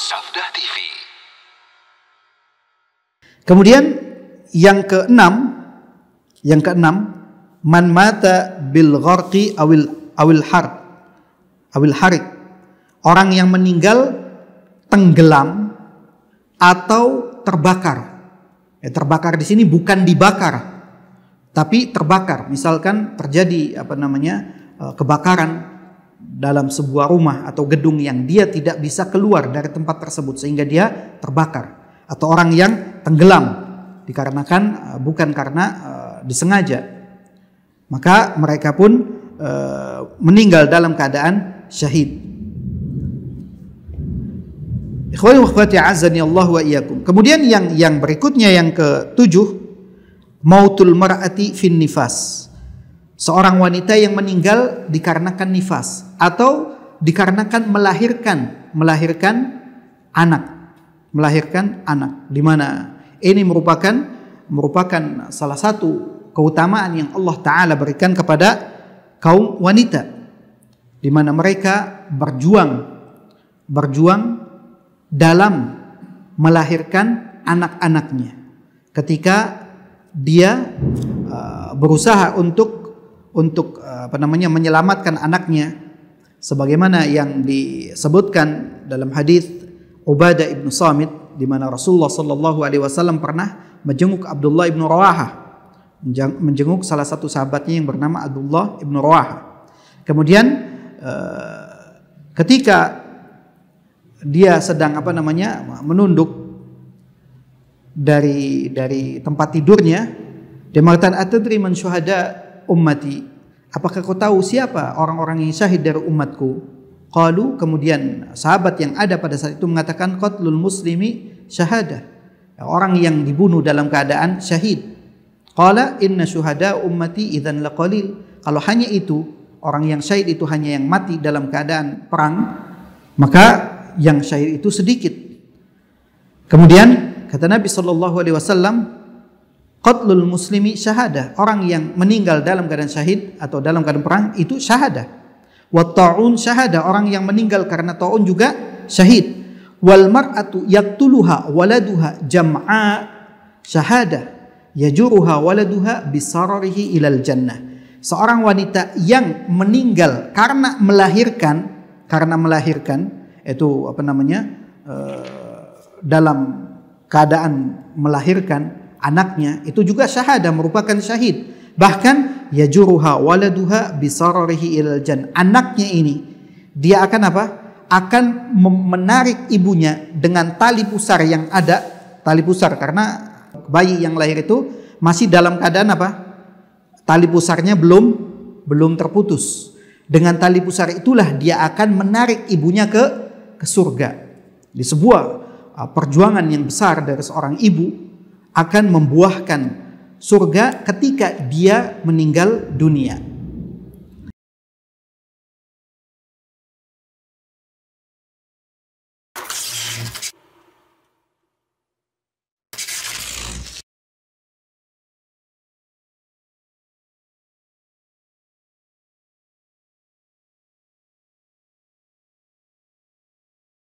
Sabda TV. Kemudian yang keenam, man mata bil gharqi awil harik. Orang yang meninggal tenggelam atau terbakar. Terbakar di sini bukan dibakar, tapi terbakar. Misalkan terjadi kebakaran dalam sebuah rumah atau gedung yang dia tidak bisa keluar dari tempat tersebut sehingga dia terbakar. Atau orang yang tenggelam dikarenakan bukan karena disengaja, maka mereka pun meninggal dalam keadaan syahid. Ikhwani wa akhwati a'azzani Allah wa iyyakum. Kemudian yang berikutnya, yang ketujuh, mautul mar'ati fin nifas. Seorang wanita yang meninggal dikarenakan nifas atau dikarenakan melahirkan anak, di mana ini merupakan salah satu keutamaan yang Allah Ta'ala berikan kepada kaum wanita, di mana mereka berjuang dalam melahirkan anak-anaknya. Ketika dia berusaha untuk menyelamatkan anaknya, sebagaimana yang disebutkan dalam hadis Ubadah ibnu Samit, di mana Rasulullah Sallallahu Alaihi Wasallam pernah menjenguk Abdullah ibnu Rawahah, menjenguk salah satu sahabatnya yang bernama Abdullah ibnu Rawahah. Kemudian ketika dia sedang menunduk dari tempat tidurnya, dia mengatakan, atadri man syuhada ummati, apakah kau tahu siapa orang-orang yang syahid dari umatku? Qalu, kemudian sahabat yang ada pada saat itu mengatakan, qatlul muslimi syahadah, orang yang dibunuh dalam keadaan syahid. Qala inna syuhada ummati idzan laqalil, kalau hanya itu, orang yang syahid itu hanya yang mati dalam keadaan perang, maka yang syahid itu sedikit. Kemudian kata Nabi SAW, qatlul muslimi syahadah, orang yang meninggal dalam keadaan syahid atau dalam keadaan perang itu syahadah. Wa ta'un syahadah, orang yang meninggal karena ta'un juga syahid. Wal mar'atu yaqtuluha waladuha jam'a syahadah yajuruha waladuha bisararihi ilal jannah. Seorang wanita yang meninggal karena melahirkan itu dalam keadaan melahirkan anaknya, itu juga syahadah, merupakan syahid. Bahkan yajuruha waladuha bisararihi ilal jannah, anaknya ini dia akan akan menarik ibunya dengan tali pusar yang ada, tali pusar, karena bayi yang lahir itu masih dalam keadaan tali pusarnya belum terputus. Dengan tali pusar itulah dia akan menarik ibunya ke surga. Di sebuah perjuangan yang besar dari seorang ibu akan membuahkan surga ketika dia meninggal dunia.